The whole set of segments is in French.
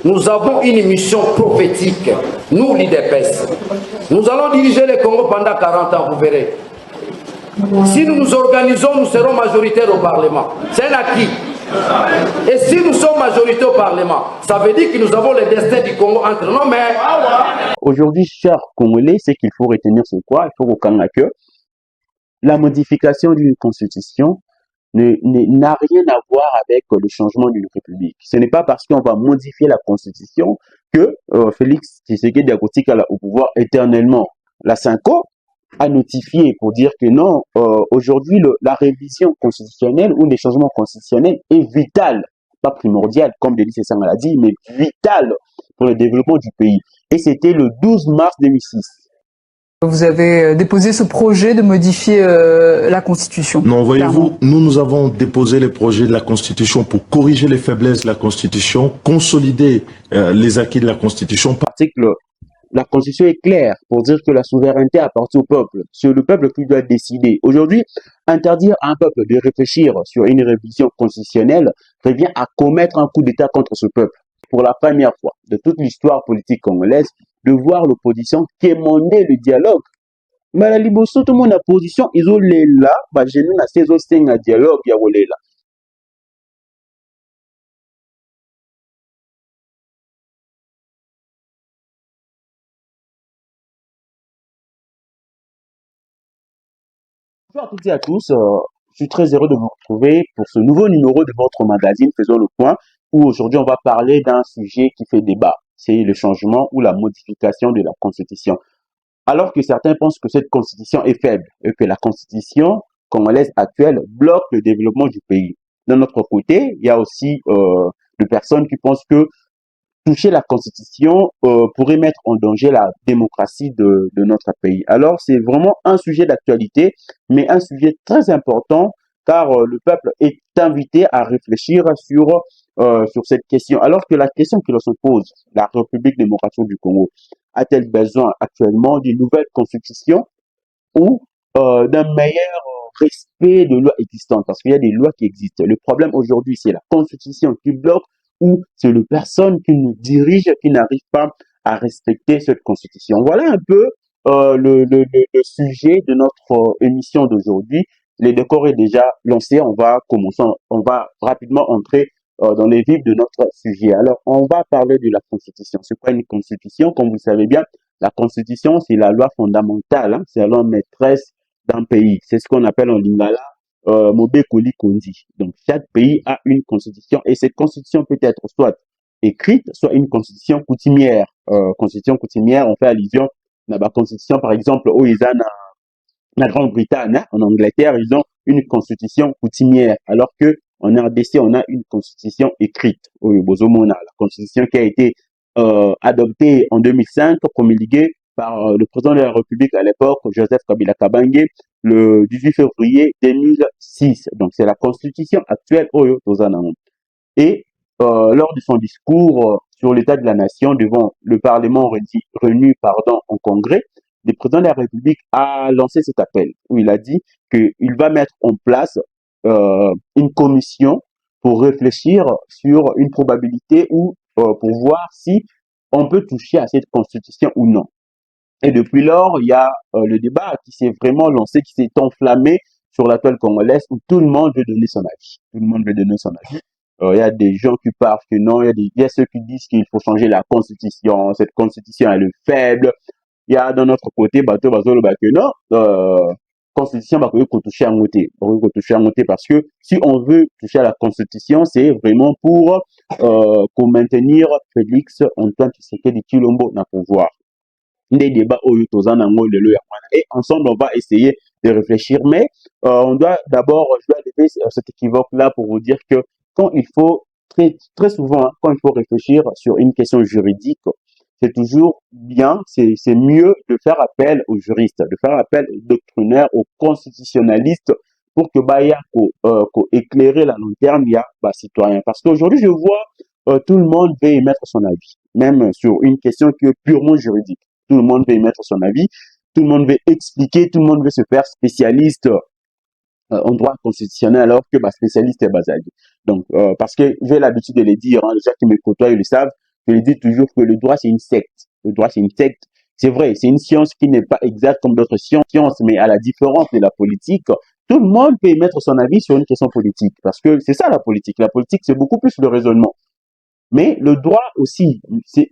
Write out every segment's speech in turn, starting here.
nous avons une mission prophétique, nous l'IDPS. Nous allons diriger le Congo pendant 40 ans, vous verrez. Si nous nous organisons, nous serons majoritaires au Parlement. C'est un acquis. Et si nous sommes majoritaires au Parlement, ça veut dire que nous avons le destin du Congo entre nos mains. Aujourd'hui, chers Congolais, c'est qu'il faut retenir ce quoi. Il faut reconnaître que la modification d'une constitution n'a rien à voir avec le changement d'une république. Ce n'est pas parce qu'on va modifier la constitution que Félix Tshisekedi Diakotikala au pouvoir éternellement. La Cinco a notifié pour dire que non, aujourd'hui, la révision constitutionnelle ou les changements constitutionnels est vital, pas primordial, comme Denis Sessanga l'a dit, mais vital pour le développement du pays. Et c'était le 12 mars 2006. Vous avez déposé ce projet de modifier la Constitution. Non, voyez-vous, nous avons déposé les projets de la Constitution pour corriger les faiblesses de la Constitution, consolider les acquis de la Constitution. La Constitution est claire pour dire que la souveraineté appartient au peuple. C'est le peuple qui doit décider. Aujourd'hui, interdire à un peuple de réfléchir sur une révision constitutionnelle revient à commettre un coup d'État contre ce peuple. Pour la première fois de toute l'histoire politique congolaise, de voir l'opposition quémander le dialogue. Mais la liboso, tout le monde a position, ils ont les là, bah, j'ai nous, ces autres, un dialogue, il y a là. Bonjour à toutes et à tous, je suis très heureux de vous retrouver pour ce nouveau numéro de votre magazine Faisons le point, où aujourd'hui on va parler d'un sujet qui fait débat, c'est le changement ou la modification de la Constitution. Alors que certains pensent que cette Constitution est faible et que la Constitution congolaise actuelle bloque le développement du pays. De notre côté, il y a aussi des personnes qui pensent que toucher la Constitution pourrait mettre en danger la démocratie de notre pays. Alors, c'est vraiment un sujet d'actualité, mais un sujet très important, car le peuple est invité à réfléchir sur cette question. Alors que la question qui se pose, la République démocratique du Congo, a-t-elle besoin actuellement d'une nouvelle constitution ou d'un meilleur respect de lois existantes? Parce qu'il y a des lois qui existent. Le problème aujourd'hui, c'est la constitution qui bloque ou c'est les personnes qui nous dirigent qui n'arrivent pas à respecter cette constitution. Voilà un peu le sujet de notre émission d'aujourd'hui. Les décors est déjà lancé. On va commencer, on va rapidement entrer dans les vifs de notre sujet. Alors, on va parler de la Constitution. C'est quoi une Constitution? Comme vous le savez bien, la Constitution, c'est la loi fondamentale, hein, c'est la loi maîtresse d'un pays. C'est ce qu'on appelle en lingala Mobekoli Kondi. Donc, chaque pays a une Constitution et cette Constitution peut être soit écrite, soit une Constitution coutumière. Constitution coutumière, on fait allusion à la Constitution, par exemple, au Isana, la Grande-Bretagne, hein, en Angleterre, ils ont une Constitution coutumière, alors que en RDC, on a une constitution écrite, la constitution qui a été adoptée en 2005, promulguée par le président de la République à l'époque, Joseph Kabila Kabange, le 18 février 2006. Donc, c'est la constitution actuelle Oyo Tozanamon. Et lors de son discours sur l'état de la nation devant le Parlement réuni en Congrès, le président de la République a lancé cet appel où il a dit qu'il va mettre en place une commission pour réfléchir sur une probabilité ou pour voir si on peut toucher à cette constitution ou non. Et depuis lors, il y a le débat qui s'est vraiment lancé, qui s'est enflammé sur la toile congolaise où tout le monde veut donner son avis. Tout le monde veut donner son avis. Il y a des gens qui parlent que non, il y a ceux qui disent qu'il faut changer la constitution, cette constitution elle est faible. Il y a d'un autre côté, bateau que non, constitution va toucher à monter, parce que si on veut toucher à la constitution, c'est vraiment pour maintenir Félix Antoine Tshisekedi Tshilombo dans le pouvoir. Des débats et ensemble on va essayer de réfléchir, mais on doit d'abord, je dois lever cet équivoque là pour vous dire que quand il faut très souvent, hein, quand il faut réfléchir sur une question juridique, c'est toujours bien, c'est mieux de faire appel aux juristes, de faire appel aux doctrinaires, aux constitutionnalistes pour que éclairer la long terme, il y a citoyen. Parce qu'aujourd'hui, je vois tout le monde veut émettre son avis, même sur une question qui est purement juridique. Tout le monde veut émettre son avis, tout le monde veut expliquer, tout le monde veut se faire spécialiste en droit constitutionnel alors que spécialiste est basé. Donc, parce que j'ai l'habitude de le dire, hein, les gens qui me côtoient, ils le savent, Je le dis toujours que le droit, c'est une secte. Le droit, c'est une secte. C'est vrai, c'est une science qui n'est pas exacte comme d'autres sciences, mais à la différence de la politique, tout le monde peut émettre son avis sur une question politique. Parce que c'est ça la politique. La politique, c'est beaucoup plus le raisonnement. Mais le droit aussi, c'est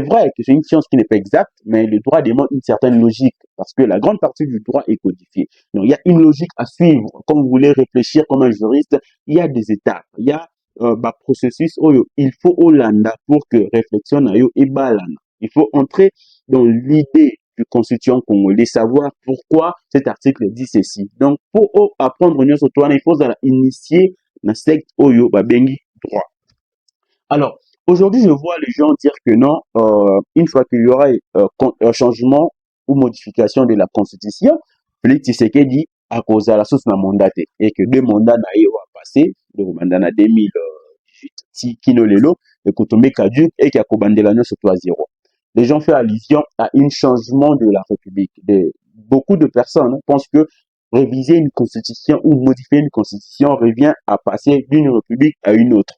vrai que c'est une science qui n'est pas exacte, mais le droit demande une certaine logique, parce que la grande partie du droit est codifiée. Donc, il y a une logique à suivre. Comme vous voulez réfléchir comme un juriste, il y a des étapes, il y a processus il faut Hollanda pour que réflexion et balana. Il faut entrer dans l'idée du constituant congolais, savoir pourquoi cet article dit ceci. Donc, pour apprendre une chose, il faut initier la secte Oyo Babengi droit. Alors, aujourd'hui, je vois les gens dire que non, une fois qu'il y aura un changement ou modification de la Constitution, Félix Tshisekedi à cause de la source n'a mandaté et que deux mandats n'aillent pas passer, le mandat na 2018, Kino Lelo, le Kotombe Kaduk et qui a commandé l'année sur 3-0. Les gens font allusion à un changement de la République. Beaucoup de personnes pensent que réviser une constitution ou modifier une constitution revient à passer d'une république à une autre.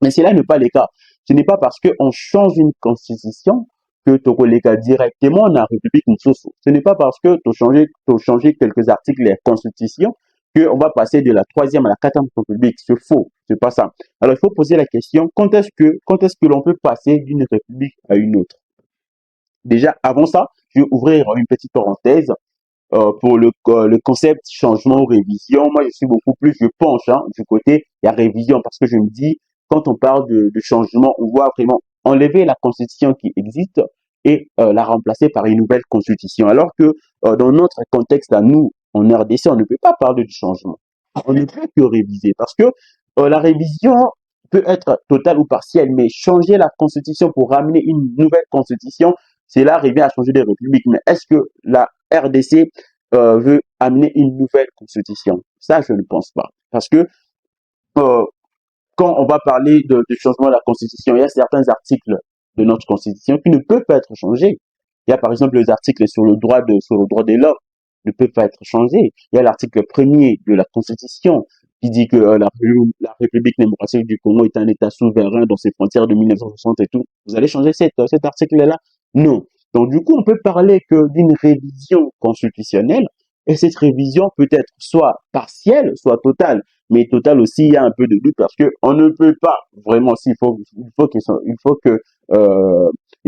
Mais cela n'est pas le cas. Ce n'est pas parce qu'on change une constitution que tu as directement dans la République Moussoussou. Ce n'est pas parce que tu changer quelques articles de la Constitution qu'on va passer de la 3e à la 4e République. C'est faux. C'est pas ça. Alors, il faut poser la question, quand est-ce que l'on peut passer d'une République à une autre? Déjà, avant ça, je vais ouvrir une petite parenthèse pour le concept changement ou révision. Moi, je suis beaucoup plus, je penche du côté, il y a révision parce que je me dis, quand on parle de changement, on voit vraiment enlever la constitution qui existe et la remplacer par une nouvelle constitution. Alors que dans notre contexte à nous, en RDC, on ne peut pas parler du changement. On ne peut que réviser parce que la révision peut être totale ou partielle, mais changer la constitution pour ramener une nouvelle constitution, c'est là arriver à changer de république. Mais est-ce que la RDC veut amener une nouvelle constitution? Ça, je ne pense pas. Parce que quand on va parler de changement de la Constitution, il y a certains articles de notre Constitution qui ne peuvent pas être changés. Il y a par exemple les articles sur le droit de l'homme ne peuvent pas être changés. Il y a l'article 1er de la Constitution qui dit que la République démocratique du Congo est un État souverain dans ses frontières de 1960 et tout. Vous allez changer cet article-là? Non. Donc du coup, on peut parler que d'une révision constitutionnelle et cette révision peut être soit partielle, soit totale. Mais total aussi, il y a un peu de doute parce que on ne peut pas vraiment, il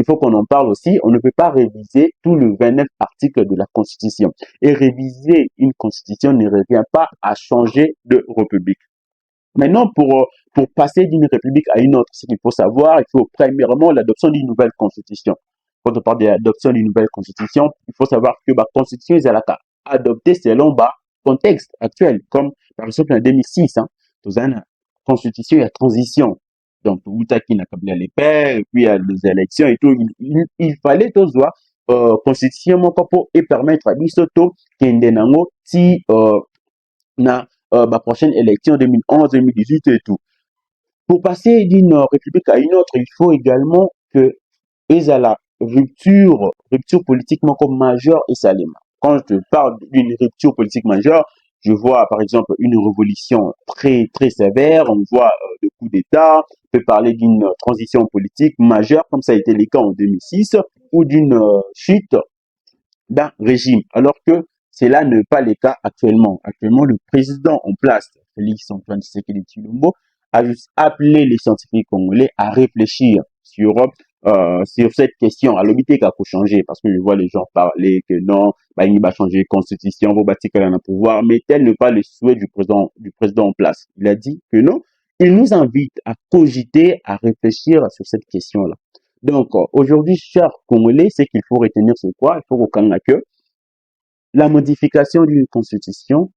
faut qu'on en parle aussi, on ne peut pas réviser tout le 29 articles de la Constitution. Et réviser une Constitution ne revient pas à changer de république. Maintenant, pour passer d'une république à une autre, ce qu'il faut savoir, il faut premièrement l'adoption d'une nouvelle Constitution. Quand on parle de l'adoption d'une nouvelle Constitution, il faut savoir que la Constitution est à la carte adoptée selon le contexte actuel, comme par exemple en 2006, dans une constitution, il y a transition. Donc, qui n'a pas les pairs, et puis il y a les élections et tout. Il fallait tout voir constitution et permettre à Bisoto Kendenango si na la prochaine élection 2011, 2018 et tout. Pour passer d'une république à une autre, il faut également que il y a la rupture politiquement comme majeure et salima. Quand je parle d'une rupture politique majeure, je vois par exemple une révolution très très sévère, on voit le coup d'État, on peut parler d'une transition politique majeure comme ça a été le cas en 2006 ou d'une chute d'un régime, alors que cela n'est pas le cas actuellement. Actuellement, le président en place, Félix Antoine Tshisekedi Tshilombo, a juste appelé les scientifiques congolais à réfléchir sur cette question, à l'obité qu'il faut changer, parce que je vois les gens parler que non, il va changer la constitution, va bâtir qu'elle a un pouvoir, mais tel n'est pas le souhait du président en place. Il a dit que non, il nous invite à cogiter, à réfléchir sur cette question-là. Donc, aujourd'hui, chers Congolais, c'est qu'il faut retenir ce quoi? Il faut reconnaître que la modification d'une constitution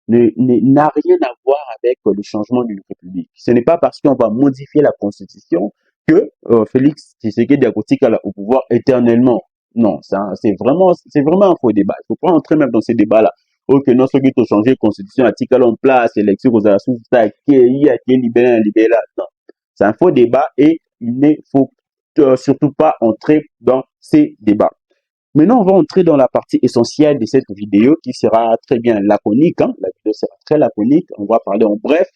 n'a rien à voir avec le changement d'une république. Ce n'est pas parce qu'on va modifier la constitution que Félix Tshisekedi au pouvoir éternellement. Non, c'est vraiment un faux débat. Il ne faut pas entrer même dans ces débats-là. Ok, non, ceux qui ont changé la constitution, article en place, élection aux assos, libéral. Non, c'est un faux débat et il ne faut surtout pas entrer dans ces débats. Maintenant, on va entrer dans la partie essentielle de cette vidéo qui sera très bien laconique. La vidéo sera très laconique. On va parler en bref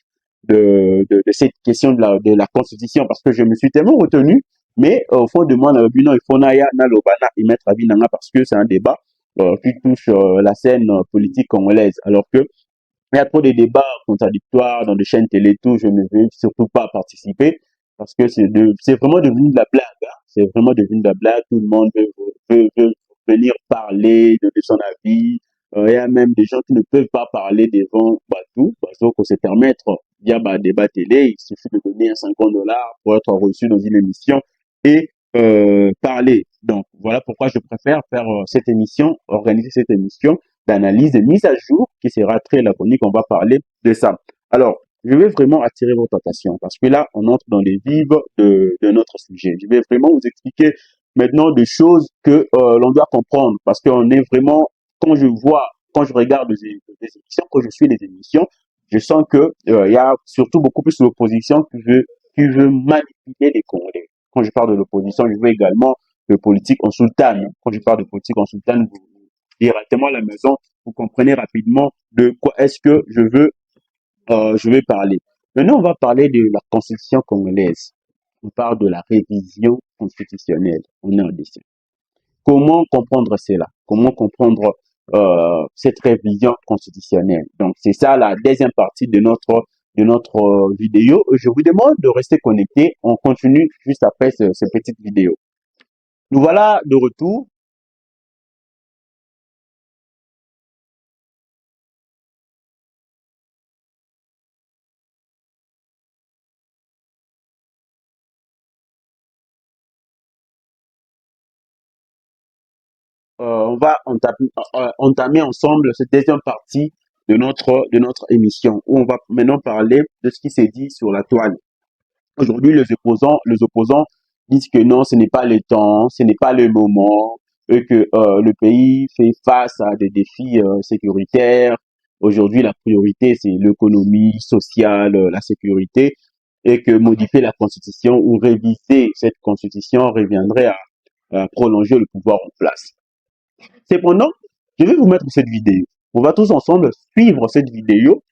de cette question de la Constitution parce que je me suis tellement retenu Mais au fond de moi, il faut y mettre avis parce que c'est un débat qui touche la scène politique congolaise. Alors que il y a trop de débats contradictoires dans des chaînes télé, tout, je ne veux surtout pas participer parce que c'est vraiment devenu de la blague. Hein. C'est vraiment devenu de la blague. Tout le monde veut venir parler de son avis. Il y a même des gens qui ne peuvent pas parler devant tout parce qu'on se permettre via débat télé. Il suffit de donner un $50 pour être reçu dans une émission et parler. Donc voilà pourquoi je préfère faire cette émission, organiser cette émission d'analyse et mise à jour qui sera très laconique. On va parler de ça. Alors, je vais vraiment attirer votre attention parce que là, on entre dans les vives de notre sujet. Je vais vraiment vous expliquer maintenant des choses que l'on doit comprendre parce qu'on est vraiment, quand je regarde les émissions, quand je suis les émissions, je sens que il y a surtout beaucoup plus l'opposition qui veut manipuler les Congolais. Quand je parle de l'opposition, je veux également de politique en sultane. Quand je parle de politique en sultane, directement à la maison, vous comprenez rapidement de quoi est-ce que je vais parler. Maintenant, on va parler de la constitution congolaise. On parle de la révision constitutionnelle. On est en décembre. Comment comprendre cela? Comment comprendre cette révision constitutionnelle? Donc, c'est ça la deuxième partie de notre vidéo. Je vous demande de rester connecté. On continue juste après cette petite vidéo. Nous voilà de retour. On va entamer ensemble cette deuxième partie de notre émission où on va maintenant parler de ce qui s'est dit sur la toile. Aujourd'hui, les opposants disent que non, ce n'est pas le temps, ce n'est pas le moment, et que le pays fait face à des défis sécuritaires. Aujourd'hui, la priorité, c'est l'économie sociale, la sécurité, et que modifier la constitution ou réviser cette constitution reviendrait à prolonger le pouvoir en place. Cependant, je vais vous mettre cette vidéo. On va tous ensemble suivre cette vidéo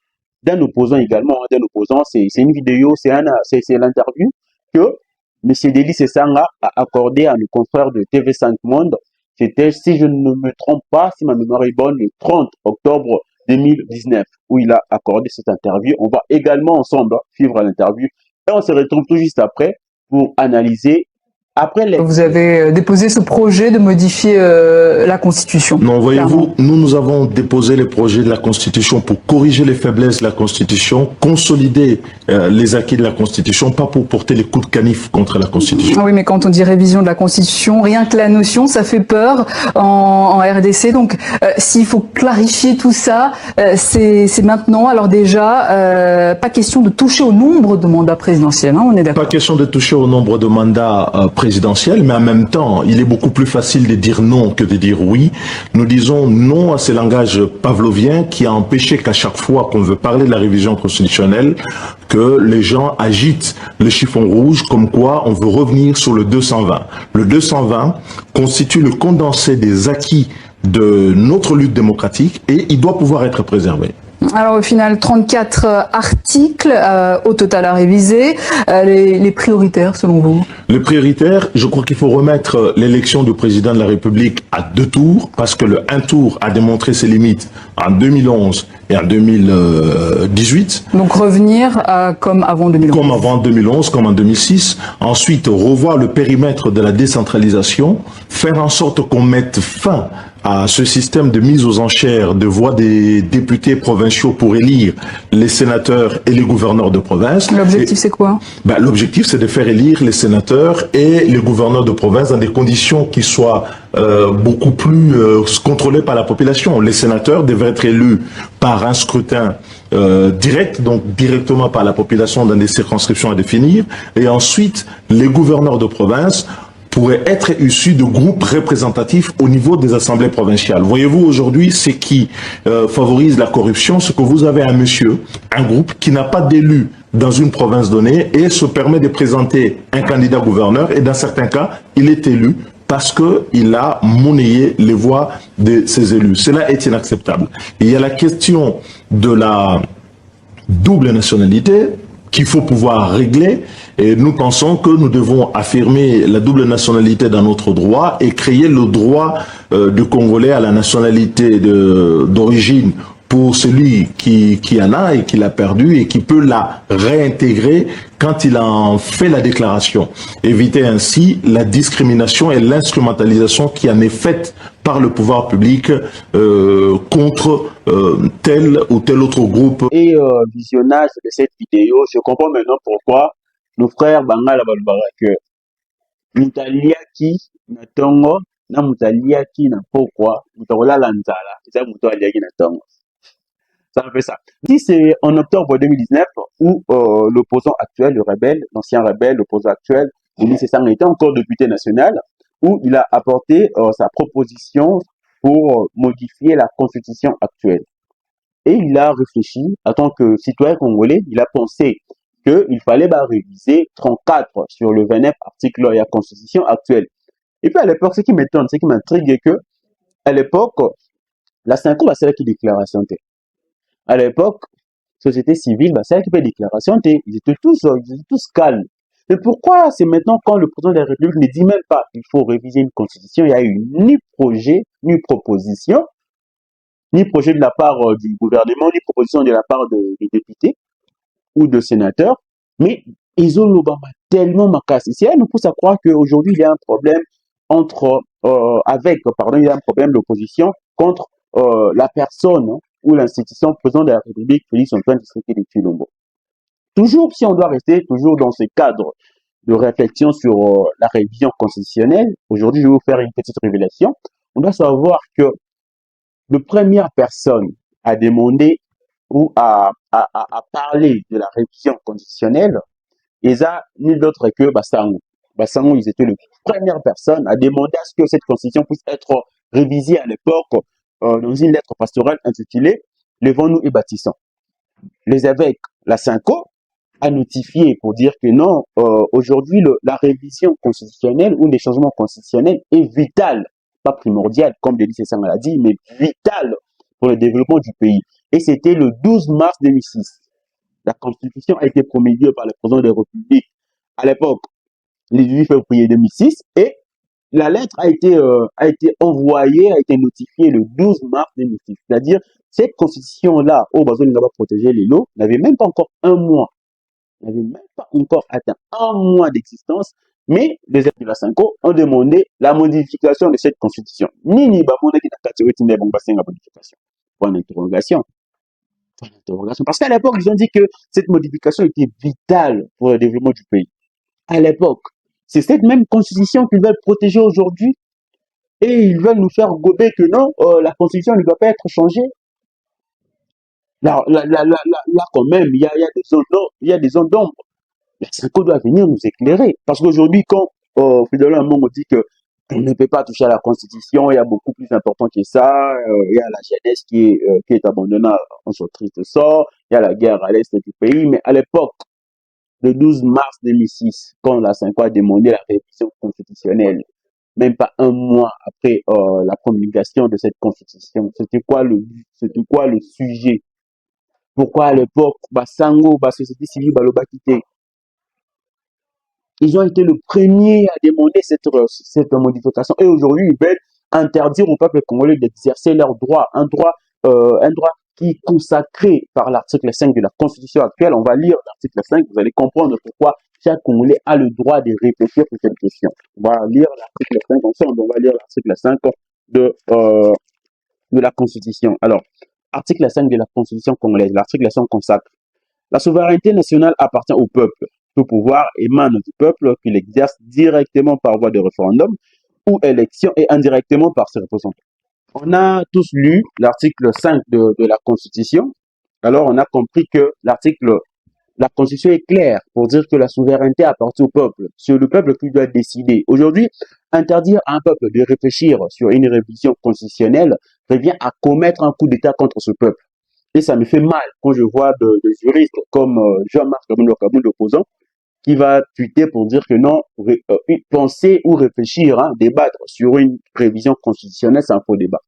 d'un opposant également. D'un opposant, c'est une vidéo, c'est l'interview que M. Delis Sesanga a accordé à nos confrères de TV5 Monde. C'était, si je ne me trompe pas, si ma mémoire est bonne, le 30 octobre 2019, où il a accordé cette interview. On va également ensemble suivre l'interview et on se retrouve tout juste après pour analyser. Vous avez déposé ce projet de modifier la Constitution. Non, voyez-vous, nous avons déposé les projets de la Constitution pour corriger les faiblesses de la Constitution, consolider les acquis de la Constitution, pas pour porter les coups de canif contre la Constitution. Oui, mais quand on dit révision de la Constitution, rien que la notion, ça fait peur en RDC. Donc, s'il faut clarifier tout ça, c'est maintenant. Alors déjà, pas question de toucher au nombre de mandats présidentiels, hein, on est d'accord. Pas question de toucher au nombre de mandats présidentielle, mais en même temps, il est beaucoup plus facile de dire non que de dire oui. Nous disons non à ce langage pavlovien qui a empêché qu'à chaque fois qu'on veut parler de la révision constitutionnelle, que les gens agitent le chiffon rouge comme quoi on veut revenir sur le 220. Le 220 constitue le condensé des acquis de notre lutte démocratique et il doit pouvoir être préservé. Alors au final, 34 articles au total à réviser. Les prioritaires selon vous? Les prioritaires, je crois qu'il faut remettre l'élection du président de la République à 2 tours, parce que le 1 tour a démontré ses limites en 2011 et en 2018. Donc revenir comme avant 2011. Comme avant 2011, comme en 2006. Ensuite, revoir le périmètre de la décentralisation, faire en sorte qu'on mette fin à ce système de mise aux enchères de voix des députés provinciaux pour élire les sénateurs et les gouverneurs de province. L'objectif, c'est quoi? L'objectif, c'est de faire élire les sénateurs et les gouverneurs de province dans des conditions qui soient beaucoup plus contrôlées par la population. Les sénateurs devraient être élus par un scrutin direct, donc directement par la population dans des circonscriptions à définir. Et ensuite, les gouverneurs de province pourraient être issus de groupes représentatifs au niveau des assemblées provinciales. Voyez-vous, aujourd'hui, ce qui favorise la corruption, c'est que vous avez un groupe qui n'a pas d'élu dans une province donnée et se permet de présenter un candidat gouverneur et dans certains cas, il est élu parce qu'il a monnayé les voix de ses élus. Cela est inacceptable. Et il y a la question de la double nationalité. qu'il faut pouvoir régler. Et nous pensons que nous devons affirmer la double nationalité dans notre droit et créer le droit du Congolais à la nationalité d'origine pour celui qui en a et qui l'a perdu et qui peut la réintégrer quand il en fait la déclaration. Éviter ainsi la discrimination et l'instrumentalisation qui en est faite par le pouvoir public contre tel ou tel autre groupe. Et visionnage de cette vidéo, je comprends maintenant pourquoi nos frères Bangala balobaka que mutaliaki na tongo na mutaliaki na pokwa mutakolala nzala eza mutu aliaki na tongo. Ça fait ça. Si c'est en octobre 2019 où l'opposant actuel, le rebelle, l'ancien rebelle, l'opposant actuel, Denis Sassou était encore député national, où il a apporté sa proposition pour modifier la constitution actuelle. Et il a réfléchi, en tant que citoyen congolais, il a pensé qu'il fallait réviser 34 sur le 29 article de la constitution actuelle. Et puis à l'époque, ce qui m'étonne, ce qui m'intrigue est que, à l'époque, la 5 ans, c'est là qui déclaration. À l'époque, société civile, c'est là qui fait déclaration. Ils étaient tous calmes. Mais pourquoi c'est maintenant quand le président de la République ne dit même pas qu'il faut réviser une constitution, il n'y a eu ni projet, ni proposition, ni projet de la part du gouvernement, ni proposition de la part des députés ou de sénateurs, mais ils ont l'Obama tellement macasse. Et ça nous pousse à croire qu'aujourd'hui, il y a un problème il y a un problème d'opposition contre la personne ou l'institution président de la République, Félix Antoine Tshisekedi Tshilombo. Toujours, si on doit rester toujours dans ce cadre de réflexion sur la révision constitutionnelle, aujourd'hui, je vais vous faire une petite révélation. On doit savoir que la première personne à demander ou à parler de la révision constitutionnelle, ils n'ont nul d'autre que Bassangou. Bassangou, ils étaient les premières personnes à demander à ce que cette constitution puisse être révisée à l'époque dans une lettre pastorale intitulée « Levons-nous et bâtissons ». Les évêques, la Cinco, a notifié pour dire que non, aujourd'hui, la révision constitutionnelle ou les changements constitutionnels est vital, pas primordial, comme Denis Sassou l'a dit, mais vital pour le développement du pays. Et c'était le 12 mars 2006. La Constitution a été promulguée par le président de la République à l'époque, le 18 février 2006, et la lettre a été envoyée, a été notifiée le 12 mars 2006. C'est-à-dire, cette constitution-là, au besoin de protéger les lots, n'avait même pas encore un mois, n'avait même pas encore atteint un mois d'existence, mais les élèves de la Cinco ont demandé la modification de cette constitution. Nini Bamona qui n'a pas tiré une modification. Point d'interrogation. Parce qu'à l'époque, ils ont dit que cette modification était vitale pour le développement du pays. À l'époque, c'est cette même constitution qu'ils veulent protéger aujourd'hui et ils veulent nous faire gober que non, la constitution ne doit pas être changée. Là quand même, il y a des zones d'ombre. La Cinco doit venir nous éclairer. Parce qu'aujourd'hui, quand Fidèle Mongo dit que on ne peut pas toucher à la Constitution, il y a beaucoup plus important que ça. Il y a la jeunesse qui est abandonnée en son triste sort. Il y a la guerre à l'est du pays. Mais à l'époque, le 12 mars 2006, quand la Cinco a demandé la révision constitutionnelle, même pas un mois après la promulgation de cette constitution, c'était quoi le sujet? Pourquoi à l'époque, Basango, société civile, Balobakité, ils ont été le premier à demander cette modification. Et aujourd'hui, ils veulent interdire au peuple congolais d'exercer leur droit. Un droit qui est consacré par l'article 5 de la Constitution actuelle. On va lire l'article 5, vous allez comprendre pourquoi chaque Congolais a le droit de réfléchir sur cette question. On va lire l'article 5 ensemble. On va lire l'article 5 de la Constitution. Alors, article 5 de la Constitution congolaise. L'article 5 consacre: la souveraineté nationale appartient au peuple. Tout pouvoir émane du peuple qui l'exerce directement par voie de référendum ou élection et indirectement par ses représentants. On a tous lu l'article 5 de la Constitution. Alors, on a compris que la Constitution est claire pour dire que la souveraineté appartient au peuple. C'est le peuple qui doit décider. Aujourd'hui, interdire à un peuple de réfléchir sur une révision constitutionnelle revient à commettre un coup d'État contre ce peuple. Et ça me fait mal quand je vois des juristes comme Jean-Marc Kabund, l'opposant, qui va tweeter pour dire que non, penser ou réfléchir, débattre sur une révision constitutionnelle, c'est un faux débat.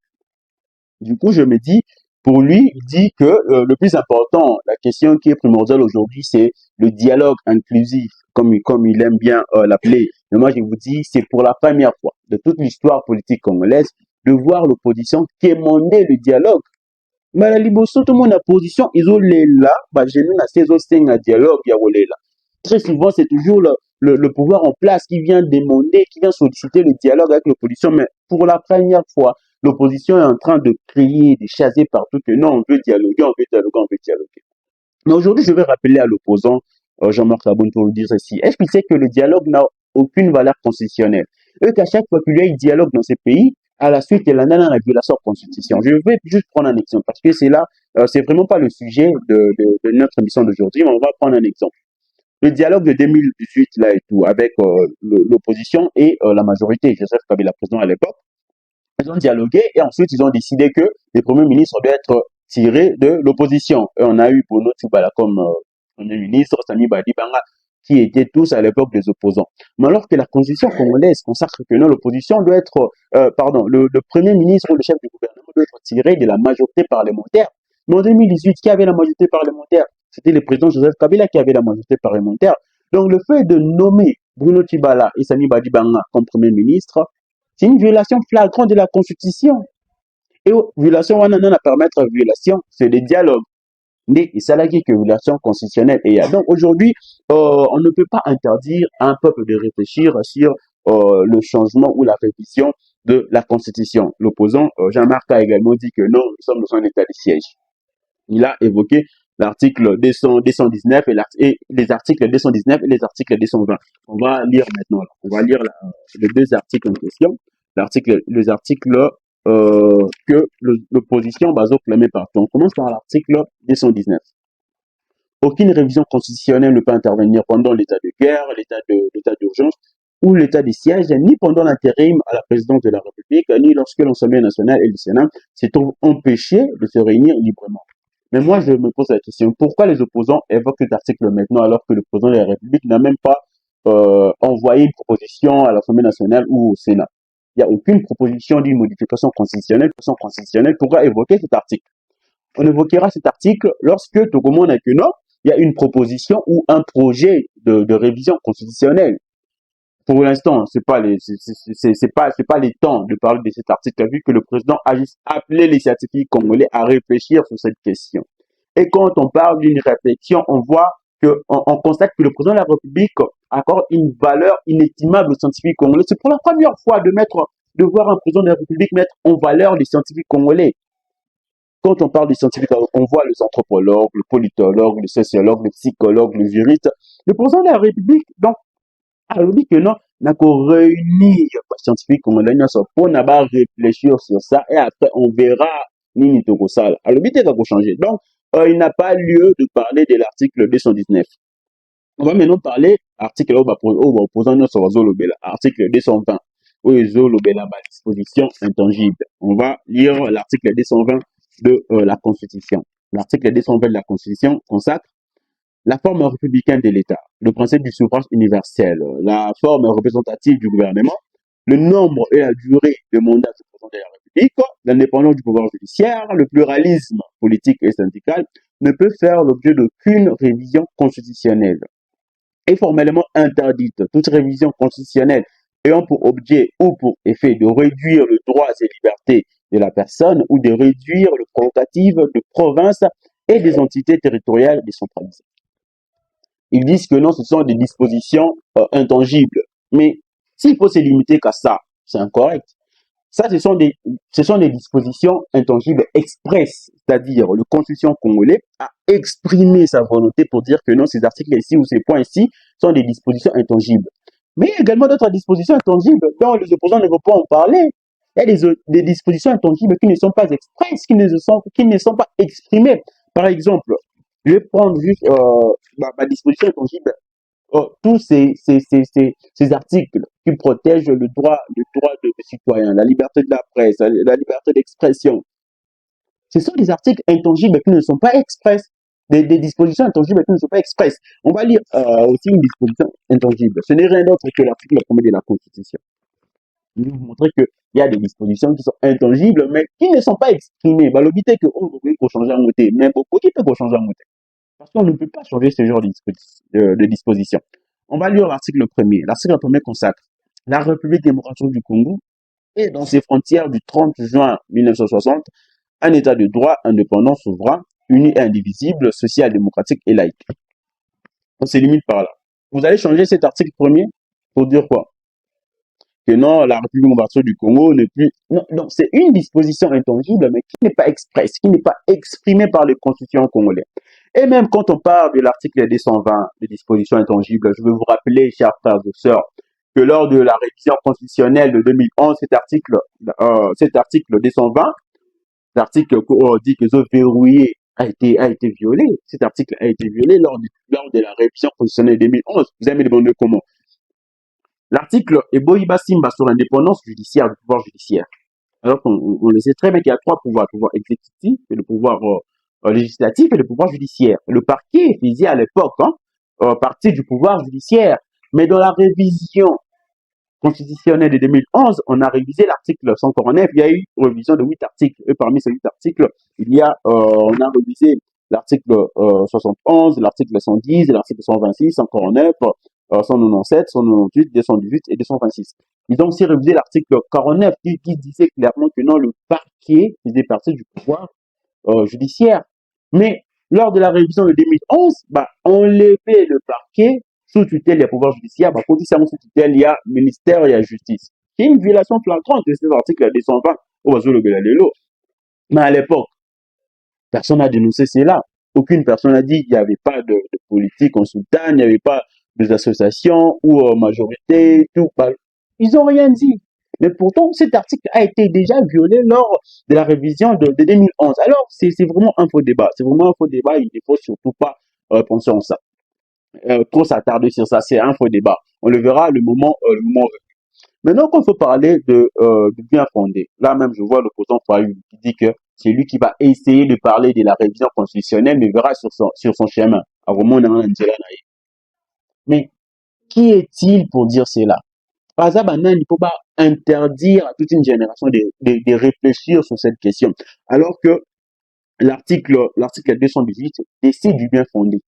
Du coup, je me dis, Pour lui, il dit que le plus important, la question qui est primordiale aujourd'hui, c'est le dialogue inclusif, comme il aime bien l'appeler. Mais moi, je vous dis, c'est pour la première fois de toute l'histoire politique congolaise de voir l'opposition quémander le dialogue. Mais la liboso, tout le monde a position, ils ont les là, bah, j'ai mis assez un dialogue, il y a là. Très souvent, c'est toujours le pouvoir en place qui vient demander, qui vient solliciter le dialogue avec l'opposition. Mais pour la première fois, l'opposition est en train de crier, de chasser partout que non, on veut dialoguer, on veut dialoguer, on veut dialoguer. Mais aujourd'hui, je vais rappeler à l'opposant, Jean-Marc Aboun, pour le dire ceci. Est-ce qu'il sait que le dialogue n'a aucune valeur constitutionnelle? Eux, qu'à chaque fois qu'il y a un dialogue dans ces pays, à la suite, il y a la violation de la Constitution. Je vais juste prendre un exemple, parce que c'est là, c'est vraiment pas le sujet de notre émission d'aujourd'hui, mais on va prendre un exemple. Le dialogue de 2018, là et tout, avec l'opposition et la majorité, Joseph Kabila, président à l'époque, ils ont dialogué et ensuite ils ont décidé que les premiers ministres doivent être tirés de l'opposition. Et on a eu Bruno Tshibala comme premier ministre, Sami Badibanga, qui étaient tous à l'époque des opposants. Mais alors que la constitution congolaise consacre que non, l'opposition doit être, le premier ministre ou le chef du gouvernement doit être tiré de la majorité parlementaire. Mais en 2018, qui avait la majorité parlementaire? C'était le président Joseph Kabila qui avait la majorité parlementaire. Donc le fait de nommer Bruno Tshibala et Sami Badibanga comme premier ministre, c'est une violation flagrante de la Constitution. Et violation, on a permettre violation, c'est le dialogue. Mais c'est là que violation constitutionnelle. Et donc aujourd'hui, on ne peut pas interdire à un peuple de réfléchir sur le changement ou la révision de la Constitution. L'opposant, Jean-Marc a également dit que non, nous sommes dans un état de siège. Il a évoqué l'article 219 et les articles 219 et les articles 220. On va lire maintenant. On va lire les deux articles en question. Les articles que l'opposition va proclamer partout. On commence par l'article 219. Aucune révision constitutionnelle ne peut intervenir pendant l'état de guerre, l'état d'urgence ou l'état de siège, ni pendant l'intérim à la présidence de la République, ni lorsque l'Assemblée nationale et le Sénat se trouvent empêchés de se réunir librement. Mais moi, je me pose la question, pourquoi les opposants évoquent cet article maintenant alors que le président de la République n'a même pas envoyé une proposition à l'Assemblée nationale ou au Sénat? Il n'y a aucune proposition d'une modification constitutionnelle. Pourquoi évoquer cet article? On évoquera cet article lorsque tout le monde est que non, il y a une proposition ou un projet de révision constitutionnelle. Pour l'instant, c'est pas les temps de parler de cet article, vu que le président a juste appelé les scientifiques congolais à réfléchir sur cette question. Et quand on parle d'une réflexion, on voit on constate que le président de la République accorde une valeur inestimable aux scientifiques congolais. C'est pour la première fois de voir un président de la République mettre en valeur les scientifiques congolais. Quand on parle des scientifiques, on voit les anthropologues, le politologue, le sociologue, le psychologue, le juriste. Le président de la République, donc, a dit que non, n'a qu'à réunir les scientifiques congolais, pour réfléchir sur ça, et après, on verra Nini Tokosala. Alors, le but est de changer. Donc, il n'a pas lieu de parler de l'article 219. On va maintenant parler article opposant article 220 où la disposition intangible. On va lire l'article 220 de la Constitution. L'article 220 de la Constitution consacre la forme républicaine de l'État, le principe du suffrage universel, la forme représentative du gouvernement, le nombre et la durée de mandat du président de la République, l'indépendance du pouvoir judiciaire, le pluralisme politique et syndical ne peut faire l'objet d'aucune révision constitutionnelle. Est formellement interdite toute révision constitutionnelle ayant pour objet ou pour effet de réduire les droits et libertés de la personne ou de réduire les prérogatives de provinces et des entités territoriales décentralisées. Ils disent que non, ce sont des dispositions intangibles. Mais s'il faut se limiter qu'à ça, c'est incorrect. Ça, ce sont des dispositions intangibles expresses, c'est-à-dire le Constitution congolais a exprimé sa volonté pour dire que non, ces articles ici ou ces points ici sont des dispositions intangibles. Mais il y a également d'autres dispositions intangibles dont les opposants ne vont pas en parler. Il y a des dispositions intangibles qui ne sont pas expresses, qui ne sont pas exprimées. Par exemple, je vais prendre juste ma disposition intangible. Tous ces articles qui protègent le droit de citoyen, la liberté de la presse, la liberté d'expression, ce sont des articles intangibles qui ne sont pas expresses, des dispositions intangibles qui ne sont pas expresses. On va lire aussi une disposition intangible. Ce n'est rien d'autre que l'article 1er de la Constitution. Je vais vous montrer que il y a des dispositions qui sont intangibles, mais qui ne sont pas exprimées. Bah, l'obité que on peut changer un côté, mais beaucoup qui peut changer un côté. Parce qu'on ne peut pas changer ce genre de dispositions. On va lire l'article premier. L'article premier consacre la République démocratique du Congo et dans ses frontières du 30 juin 1960, un État de droit, indépendant, souverain, uni et indivisible, social, démocratique et laïque. On se limite par là. Vous allez changer cet article premier pour dire quoi? Que non, la République démocratique du Congo n'est plus... Non, non, c'est une disposition intangible, mais qui n'est pas expresse, qui n'est pas exprimée par les constitutions congolais. Et même quand on parle de l'article 220 des dispositions intangibles, je veux vous rappeler, chers frères et sœurs, que lors de la révision constitutionnelle de 2011, cet article 220, l'article dit que ce verrouillé a été violé. Cet article a été violé lors de la révision constitutionnelle de 2011. Vous allez me demander comment? L'article Eboïba Simba sur l'indépendance judiciaire du pouvoir judiciaire. Alors qu'on le sait très bien qu'il y a trois pouvoirs, le pouvoir exécutif, et le pouvoir législatif et le pouvoir judiciaire. Le parquet faisait à l'époque partie du pouvoir judiciaire. Mais dans la révision constitutionnelle de 2011, on a révisé l'article 149. Il y a eu une révision de 8 articles. Et parmi ces 8 articles, on a révisé l'article 71, l'article 110, l'article 126, 149, 197, 198, 218 et 226. Ils ont aussi révisé l'article 49 qui disait clairement que non, le parquet faisait partie du pouvoir judiciaire. Mais lors de la révision de 2011, enlever le parquet sous tutelle du pouvoir judiciaire, quand il sous tutelle, il y a ministère et il y a justice. C'est une violation flagrante de cet article 220 au Bazou le Belalelo. Mais à l'époque, personne n'a dénoncé cela. Aucune personne n'a dit qu'il n'y avait pas de politique en Soudan, il n'y avait pas des associations ou majorité, tout. Ils n'ont rien dit. Mais pourtant, cet article a été déjà violé lors de la révision de 2011. Alors, c'est vraiment un faux débat. C'est vraiment un faux débat. Il ne faut surtout pas penser en ça. Trop s'attarder sur ça, c'est un faux débat. On le verra le moment venu. Maintenant, quand il faut parler du bien fondé, là même, je vois l'opposant Fayoum qui dit que c'est lui qui va essayer de parler de la révision constitutionnelle, mais verra sur son chemin. Mais qui est-il pour dire cela? Par exemple, il ne faut pas interdire à toute une génération de réfléchir sur cette question, alors que l'article 218 décide du bien fondé.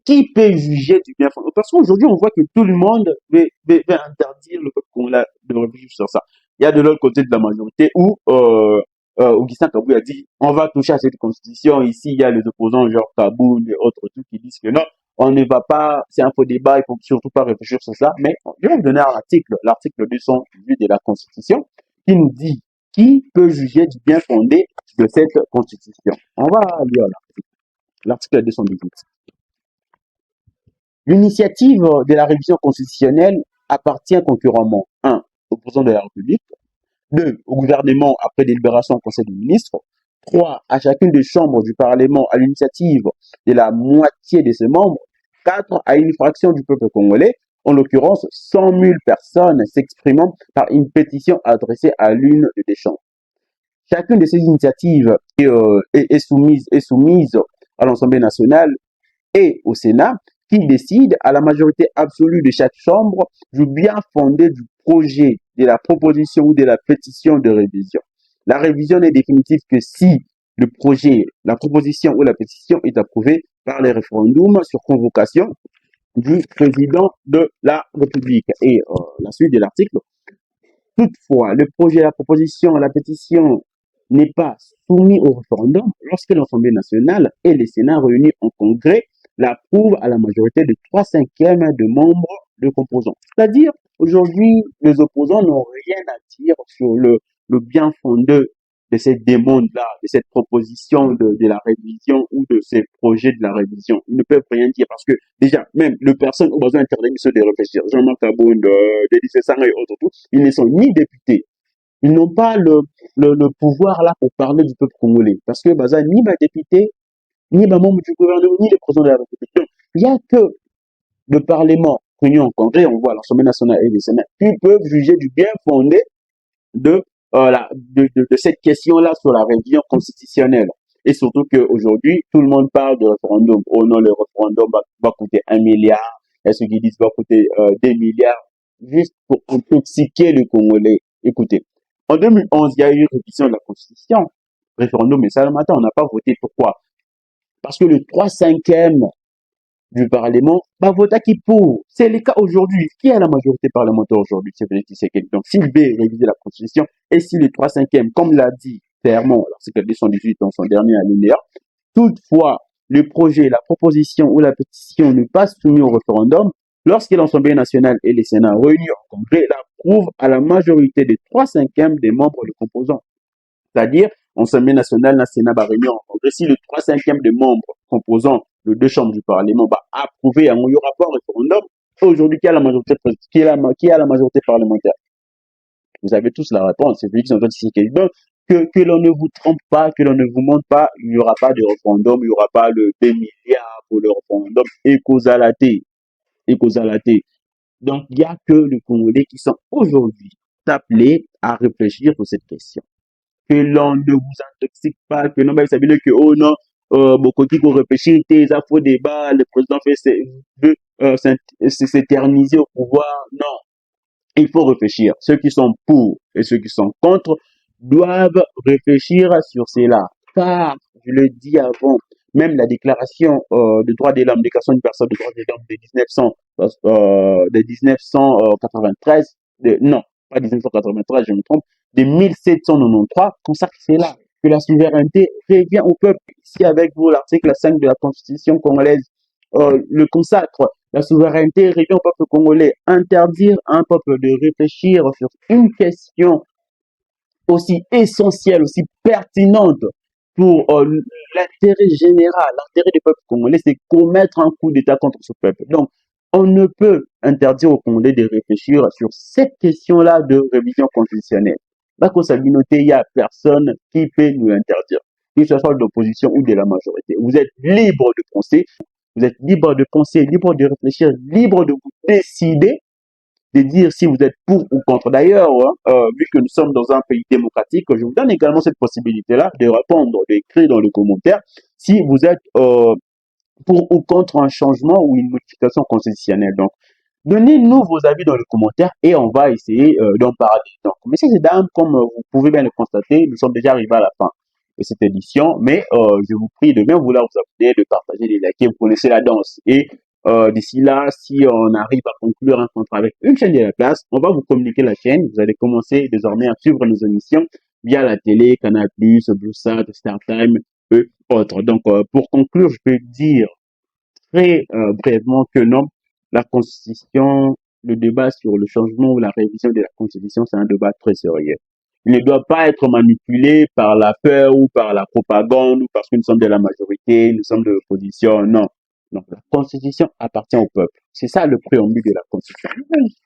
Qui peut juger du bien fondé? Parce qu'aujourd'hui, on voit que tout le monde veut interdire le peuple congolais de réfléchir sur ça. Il y a de l'autre côté de la majorité où Augustin Kabou a dit on va toucher à cette constitution. Ici, il y a les opposants genre Kabou et autres trucs qui disent que non, on ne va pas, c'est un faux débat, il faut surtout pas réfléchir sur ça. Mais je vais vous donner l'article 208 de la Constitution qui nous dit qui peut juger du bien fondé de cette constitution. On va lire l'article 218. L'initiative de la révision constitutionnelle appartient concurremment 1. Au président de la République, 2. Au gouvernement après délibération au Conseil des ministres, 3. À chacune des chambres du Parlement à l'initiative de la moitié de ses membres, 4. À une fraction du peuple congolais, en l'occurrence 100 000 personnes s'exprimant par une pétition adressée à l'une des chambres. Chacune de ces initiatives est soumise à l'Assemblée nationale et au Sénat, qui décide à la majorité absolue de chaque chambre du bien fondé du projet, de la proposition ou de la pétition de révision. La révision n'est définitive que si le projet, la proposition ou la pétition est approuvée par les référendums sur convocation du président de la République. Et la suite de l'article. Toutefois, le projet, la proposition, la pétition n'est pas soumis au référendum lorsque l'Assemblée nationale et le Sénat réunis en congrès l'approuvent à la majorité de 3/5 de membres de composants. C'est-à-dire, aujourd'hui, les opposants n'ont rien à dire sur le bien fondé de cette demande-là, de cette proposition de la révision ou de ces projets de la révision. Ils ne peuvent rien dire parce que, déjà, même les personnes ont besoin d'intervenir de réfléchir. Jean-Marc Kaboun, Dédé Sessang et autres, ils ne sont ni députés. Ils n'ont pas le pouvoir là pour parler du peuple congolais. Parce que, ni ma député, ni ma membre du gouvernement, ni le président de la République. Donc, il n'y a que le Parlement réuni en congrès, on voit l'Assemblée nationale et le Sénat, qui peuvent juger du bien fondé de cette question-là sur la révision constitutionnelle. Et surtout qu'aujourd'hui, tout le monde parle de référendum. Oh non, le référendum va coûter 1 milliard. Et ceux qui disent va coûter 2 milliards, juste pour intoxiquer le Congolais. Écoutez, En 2011, il y a eu une révision de la Constitution, référendum et ça le matin, on n'a pas voté. Pourquoi? Parce que le 3/5 du Parlement va voter qui pour. C'est le cas aujourd'hui. Qui a la majorité parlementaire aujourd'hui? C'est Félix Tshisekedi. Donc, s'il veut réviser la Constitution et si le 3/5, comme l'a dit clairement l'article 218 dans son dernier alinéa, toutefois, le projet, la proposition ou la pétition ne passe soumis au référendum, lorsque l'Assemblée nationale et les Sénats réunis en Congrès l'approuvent à la majorité des 3/5 des membres le composant. C'est-à-dire, l'Assemblée nationale, le Sénat va réunir en Congrès. Si le 3/5 des membres composant les deux chambres du Parlement va approuver, il n'y aura pas un référendum. Aujourd'hui, qui a la majorité, qui a la majorité parlementaire? Vous avez tous la réponse. C'est Félix Antoine Tshisekedi. Donc, que l'on ne vous trompe pas, que l'on ne vous montre pas, il n'y aura pas de référendum, il n'y aura pas le 2 milliards pour le référendum et cause à la thé. Donc, il n'y a que les Congolais qui sont aujourd'hui appelés à réfléchir sur cette question. Que l'on ne vous intoxique pas, que non, ça veut dire que, oh non, beaucoup qui vont réfléchir, il faux débat, le président veut s'éterniser au pouvoir. Non, il faut réfléchir. Ceux qui sont pour et ceux qui sont contre doivent réfléchir sur cela. Car, je le dis avant, même la déclaration de droits de l'homme, déclaration universelle de droits de l'homme de 1993, non, pas 1993, je me trompe, de 1793, consacre cela, que la souveraineté revient au peuple. Ici avec vous, l'article 5 de la Constitution congolaise le consacre. La souveraineté revient au peuple congolais. Interdire à un peuple de réfléchir sur une question aussi essentielle, aussi pertinente pour l'intérêt général, l'intérêt du peuple congolais, c'est commettre un coup d'État contre ce peuple. Donc, on ne peut interdire aux Congolais de réfléchir sur cette question-là de révision constitutionnelle. Là, qu'on s'abinoté, il n'y a personne qui peut nous l'interdire, que ce soit de l'opposition ou de la majorité. Vous êtes libre de penser, vous êtes libre de penser, libre de réfléchir, libre de vous décider de dire si vous êtes pour ou contre. D'ailleurs, vu que nous sommes dans un pays démocratique, je vous donne également cette possibilité-là de répondre, d'écrire dans les commentaires si vous êtes pour ou contre un changement ou une modification constitutionnelle. Donc, donnez-nous vos avis dans les commentaires et on va essayer d'en parler. Donc, messieurs et dames, comme vous pouvez bien le constater, nous sommes déjà arrivés à la fin de cette édition, mais je vous prie de bien vouloir vous abonner, de partager, de liker, vous connaissez la danse. Et d'ici là, si on arrive à conclure un contrat avec une chaîne de la place, on va vous communiquer la chaîne. Vous allez commencer désormais à suivre nos émissions via la télé, Canal+, Bluesat, StarTime et autres. Donc, pour conclure, je peux dire très brièvement que non, la Constitution, le débat sur le changement ou la révision de la Constitution, c'est un débat très sérieux. Il ne doit pas être manipulé par la peur ou par la propagande ou parce que nous sommes de la majorité, nous sommes de l'opposition. Non. Donc, la Constitution appartient au peuple. C'est ça le préambule de la Constitution. Je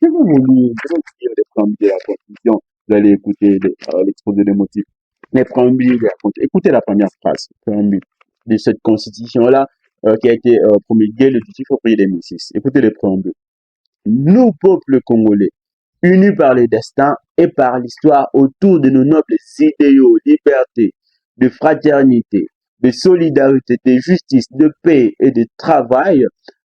vais vous lire les préambules de la Constitution. Vous allez écouter l'exposé des motifs. Les préambules de la Constitution. Écoutez la première phrase, préambule de cette Constitution-là qui a été promulguée le 18 février 2006. Écoutez les préambules. Nous, peuple congolais, unis par les destins et par l'histoire autour de nos nobles idéaux, liberté, de fraternité, de solidarité, de justice, de paix et de travail,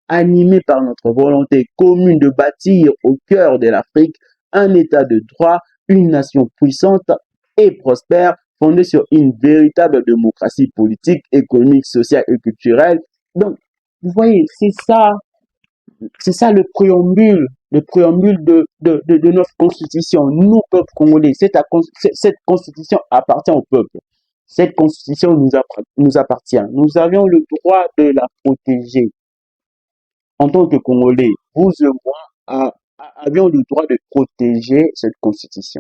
animés par notre volonté commune de bâtir au cœur de l'Afrique un état de droit, une nation puissante et prospère, fondée sur une véritable démocratie politique, économique, sociale et culturelle. Donc, vous voyez, c'est ça le préambule de notre constitution. Nous, peuple congolais, cette constitution appartient au peuple. Cette constitution nous appartient. Nous avions le droit de la protéger. En tant que Congolais, vous et moi avions le droit de protéger cette constitution.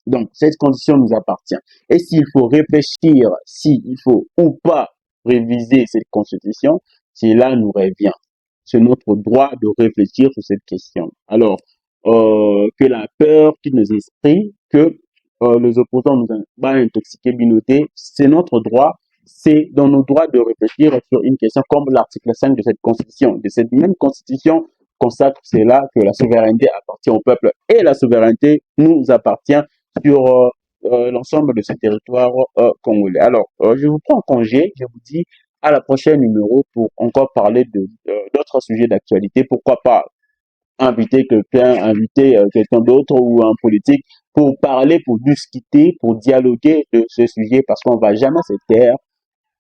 Donc, cette constitution nous appartient. Et s'il faut réfléchir, s'il faut ou pas réviser cette constitution, cela nous revient. C'est notre droit de réfléchir sur cette question. Alors, que la peur quitte nos esprits, que les opposants nous va intoxiquer, binoter, c'est notre droit, c'est dans nos droits de réfléchir sur une question comme l'article 5 de cette constitution. De cette même constitution consacre cela que la souveraineté appartient au peuple et la souveraineté nous appartient sur l'ensemble de ce territoire congolais. Alors, je vous prends en congé, je vous dis à la prochaine numéro pour encore parler d'autres sujets d'actualité. Pourquoi pas inviter quelqu'un d'autre ou un politique pour parler, pour discuter, pour dialoguer de ce sujet parce qu'on va jamais se taire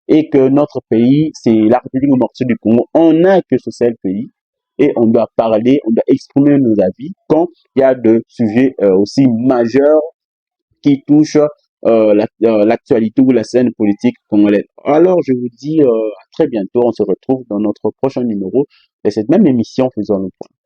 et que notre pays, c'est la République démocratique du Congo. On n'a que ce seul pays et on doit parler, on doit exprimer nos avis quand il y a de sujets aussi majeurs qui touchent l'actualité ou la scène politique congolaise. Alors, je vous dis à très bientôt. On se retrouve dans notre prochain numéro de cette même émission Faisons le point.